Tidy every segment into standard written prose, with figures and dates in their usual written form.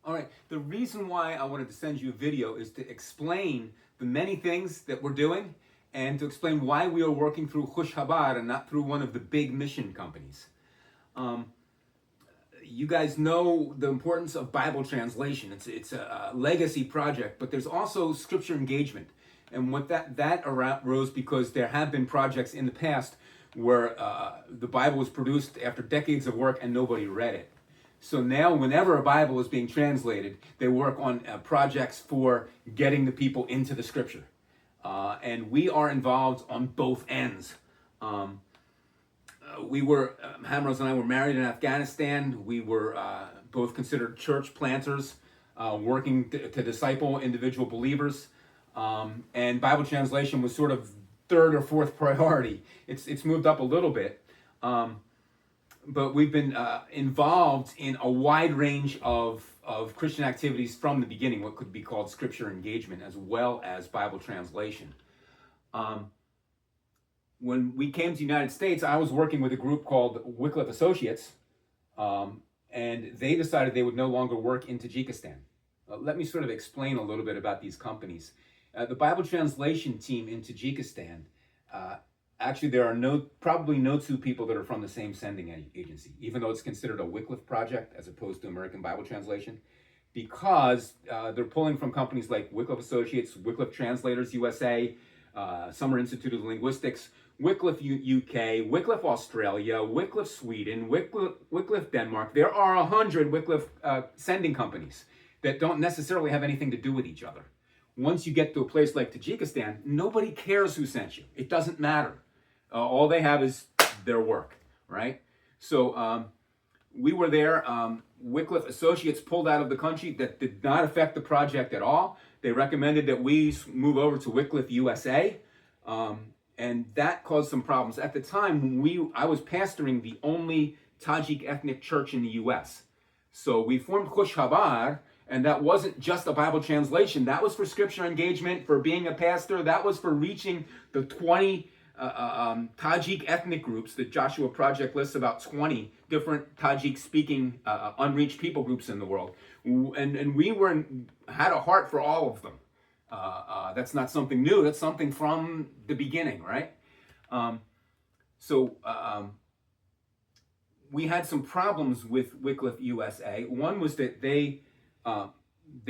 All right, the reason why I wanted to send you a video is to explain the many things that we're doing and to explain why we are working through Khushkhabar and not through one of the big mission companies. Um, you guys know the importance of Bible translation. It's a legacy project, but there's also scripture engagement. And what that arose because there have been projects in the past where the Bible was produced after decades of work and nobody read it. So now, whenever a Bible is being translated, they work on projects for getting the people into the Scripture, and we are involved on both ends. Hamrose and I were married in Afghanistan. We were both considered church planters, working to disciple individual believers, and Bible translation was sort of third or fourth priority. It's moved up a little bit. But we've been involved in a wide range of Christian activities from the beginning, what could be called scripture engagement, as well as Bible translation. When we came to the United States, I was working with a group called Wycliffe Associates, and they decided they would no longer work in Tajikistan. Let me sort of explain a little bit about these companies. The Bible translation team in Tajikistan, actually, there are probably no two people that are from the same sending agency, even though it's considered a Wycliffe project as opposed to American Bible Translation, because they're pulling from companies like Wycliffe Associates, Wycliffe Translators USA, Summer Institute of Linguistics, Wycliffe UK, Wycliffe Australia, Wycliffe Sweden, Wycliffe Denmark. There are 100 Wycliffe sending companies that don't necessarily have anything to do with each other. Once you get to a place like Tajikistan, nobody cares who sent you. It doesn't matter. All they have is their work, right? So we were there. Wycliffe Associates pulled out of the country. That did not affect the project at all. They recommended that we move over to Wycliffe USA, and that caused some problems. At the time, I was pastoring the only Tajik ethnic church in the U.S. So we formed Khushkhabar, and that wasn't just a Bible translation. That was for scripture engagement, for being a pastor. That was for reaching the 20 Tajik ethnic groups. The Joshua Project lists about 20 different Tajik-speaking unreached people groups in the world. And we had a heart for all of them. That's not something new. That's something from the beginning, right? We had some problems with Wycliffe USA. One was that they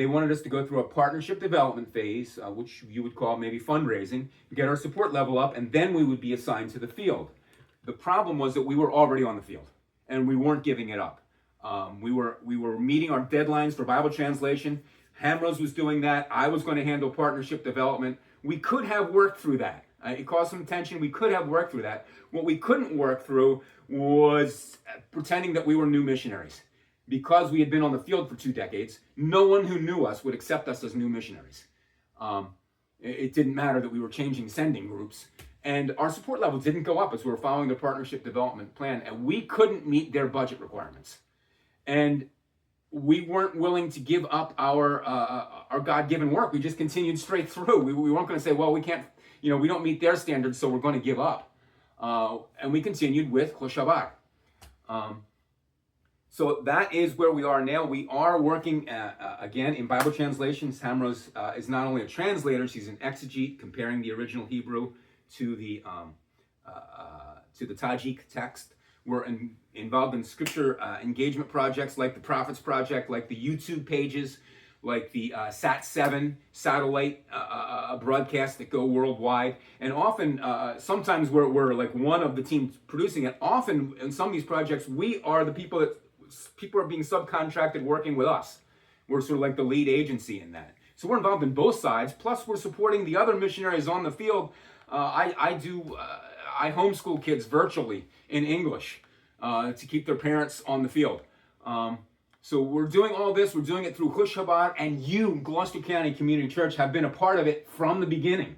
wanted us to go through a partnership development phase, which you would call maybe fundraising, get our support level up, and then we would be assigned to the field. The problem was that we were already on the field, and we weren't giving it up. We were meeting our deadlines for Bible translation. Hamrose was doing that. I was going to handle partnership development. We could have worked through that. It caused some tension. We could have worked through that. What we couldn't work through was pretending that we were new missionaries. Because we had been on the field for 2 decades, no one who knew us would accept us as new missionaries. It didn't matter that we were changing sending groups, and our support level didn't go up as we were following the partnership development plan, and we couldn't meet their budget requirements. And we weren't willing to give up our God-given work. We just continued straight through. We weren't going to say, well, we can't, we don't meet their standards, so we're going to give up. And we continued with Khushkhabar. So that is where we are now. We are working, again, in Bible translations. Hamrose is not only a translator, she's an exegete, comparing the original Hebrew to the Tajik text. We're involved in scripture engagement projects like the Prophets Project, like the YouTube pages, like the Sat7 satellite broadcasts that go worldwide. And often, sometimes we're like one of the teams producing it. Often, in some of these projects, we are the people are being subcontracted working with us. We're sort of like the lead agency in that. So we're involved in both sides. Plus, we're supporting the other missionaries on the field. I homeschool kids virtually in English to keep their parents on the field. So we're doing all this. We're doing it through Khushkhabar, and you, Gloucester County Community Church, have been a part of it from the beginning.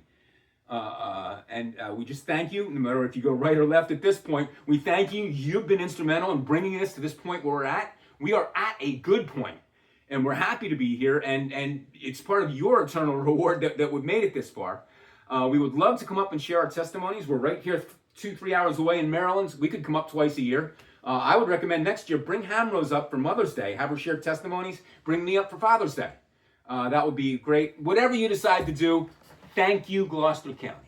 And we just thank you, no matter if you go right or left at this point. We thank you. You've been instrumental in bringing us to this point where we're at. We are at a good point, and we're happy to be here, and it's part of your eternal reward that we've made it this far. We would love to come up and share our testimonies. We're right here 2-3 hours away in Maryland. We could come up twice a year. I would recommend next year, bring Hamrose up for Mother's Day. Have her share testimonies. Bring me up for Father's Day. That would be great. Whatever you decide to do, thank you, Gloucester County.